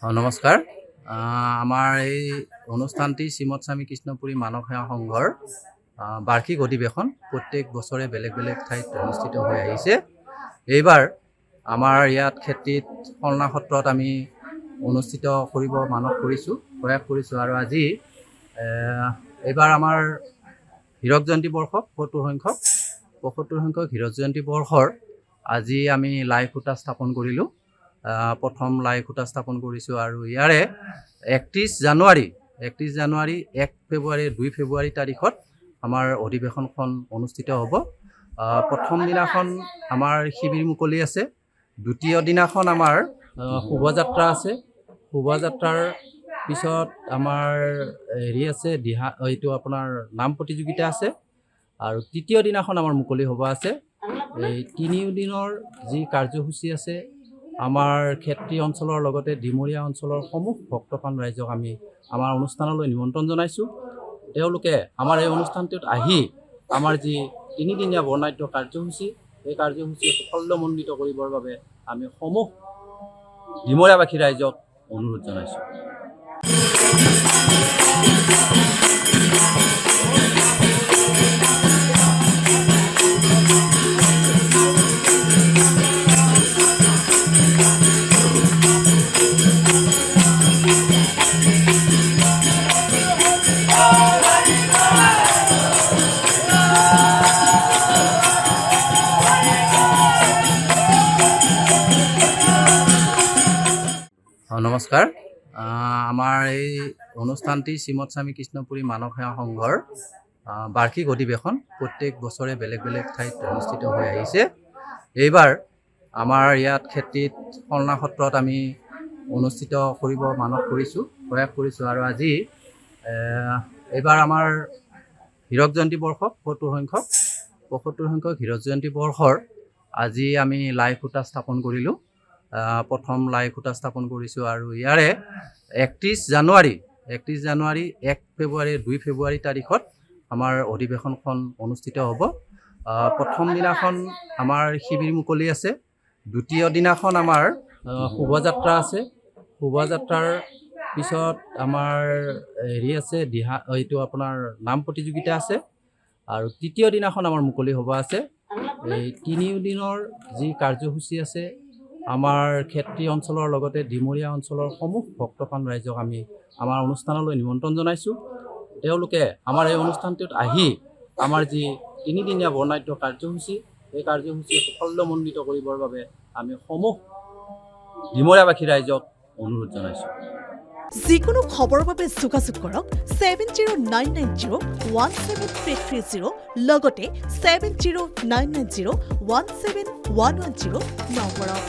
নমস্কাৰ। আমাৰ এই অনুষ্ঠানটি শ্ৰীমৎ স্বামী কৃষ্ণপুৰী মানৱ সেৱা সংঘৰ বাৰ্ষিক অধিৱেশন প্ৰত্যেক বছৰে বেলেগ বেলেগ ঠাইত অনুষ্ঠিত হৈ আহিছে। এইবাৰ আমাৰ ইয়াত ক্ষেত্ৰীত ফলনা সত্ৰত আমি অনুষ্ঠিত কৰিব প্ৰয়াস কৰিছোঁ আৰু আজি এইবাৰ আমাৰ হীৰক জয়ন্তী বৰ্ষ ৭৫ সংখ্যক হীৰক জয়ন্তী বৰ্ষৰ আজি আমি লাই খুঁটা স্থাপন কৰিলোঁ। প্ৰথম লাই খুঁটা স্থাপন কৰিছোঁ আৰু ইয়াৰে ৩১ জানুৱাৰী, ১ ফেব্ৰুৱাৰী, ২ ফেব্ৰুৱাৰী তাৰিখত আমাৰ অধিৱেশনখন অনুষ্ঠিত হ'ব। প্ৰথম দিনাখন আমাৰ শিবিৰ মুকলি আছে, দ্বিতীয় দিনাখন আমাৰ শোভাযাত্ৰা আছে। শোভাযাত্ৰাৰ পিছত আমাৰ আছে এইটো আপোনাৰ নাম প্ৰতিযোগিতা আছে আৰু তৃতীয় দিনাখন আমাৰ মুকলি সভা আছে। এই ৩ দিনৰ যি কাৰ্যসূচী আছে, আমাৰ ক্ষেত্ৰী অঞ্চলৰ লগতে ডিমৰীয়া অঞ্চলৰ সমূহ ভক্তপ্ৰাণ ৰাইজক আমি আমাৰ অনুষ্ঠানলৈ নিমন্ত্ৰণ জনাইছোঁ। তেওঁলোকে আমাৰ এই অনুষ্ঠানটোত আহি আমাৰ যি ৩ দিনীয়া বৰ্ণাঢ্য কাৰ্যসূচী, এই কাৰ্যসূচী সাফল্যমণ্ডিত কৰিবৰ বাবে আমি সমূহ ডিমৰীয়াবাসী ৰাইজক অনুৰোধ জনাইছোঁ। নমস্কাৰ। আমাৰ এই অনুষ্ঠানটি শ্ৰীমৎ স্বামী কৃষ্ণপুৰী মানৱ সেৱা সংঘৰ বাৰ্ষিক অধিৱেশন প্ৰত্যেক বছৰে বেলেগ বেলেগ ঠাইত অনুষ্ঠিত হৈ আহিছে। এইবাৰ আমাৰ ইয়াত ক্ষেত্ৰীত ফলনা সত্ৰত আমি অনুষ্ঠিত কৰিব প্ৰয়াস কৰিছোঁ আৰু আজি এইবাৰ আমাৰ হীৰক জয়ন্তী বৰ্ষ ৭৫ সংখ্যক হীৰক জয়ন্তী বৰ্ষৰ আজি আমি লাই খুঁটা স্থাপন কৰিলোঁ। প্ৰথম লাই খুঁটা স্থাপন কৰিছোঁ আৰু ইয়াৰে ৩১ জানুৱাৰী, ১ ফেব্ৰুৱাৰী, ২ ফেব্ৰুৱাৰী তাৰিখত আমাৰ অধিৱেশনখন অনুষ্ঠিত হ'ব। প্ৰথম দিনাখন আমাৰ শিবিৰ মুকলি আছে, দ্বিতীয় দিনাখন আমাৰ শোভাযাত্ৰা আছে। শোভাযাত্ৰাৰ পিছত আমাৰ আছে এইটো আপোনাৰ নাম প্ৰতিযোগিতা আছে আৰু তৃতীয় দিনাখন আমাৰ মুকলি সভা আছে। এই ৩ দিনৰ যি কাৰ্যসূচী আছে, আমাৰ ক্ষেত্ৰী অঞ্চলৰ লগতে ডিমৰীয়া অঞ্চলৰ সমূহ ভক্তপ্ৰাণ ৰাইজক আমি আমাৰ অনুষ্ঠানলৈ নিমন্ত্ৰণ জনাইছোঁ। তেওঁলোকে আমাৰ এই অনুষ্ঠানটোত আহি আমাৰ যি ৩ দিনীয়া বৰ্ণাঢ্য কাৰ্যসূচী, এই কাৰ্যসূচী সাফল্যমণ্ডিত কৰিবৰ বাবে আমি সমূহ ডিমৰীয়াবাসী ৰাইজক অনুৰোধ জনাইছোঁ। যিকোনো খবৰৰ বাবে যোগাযোগ কৰক 7099017330 লগতে 7099017110 নম্বৰত।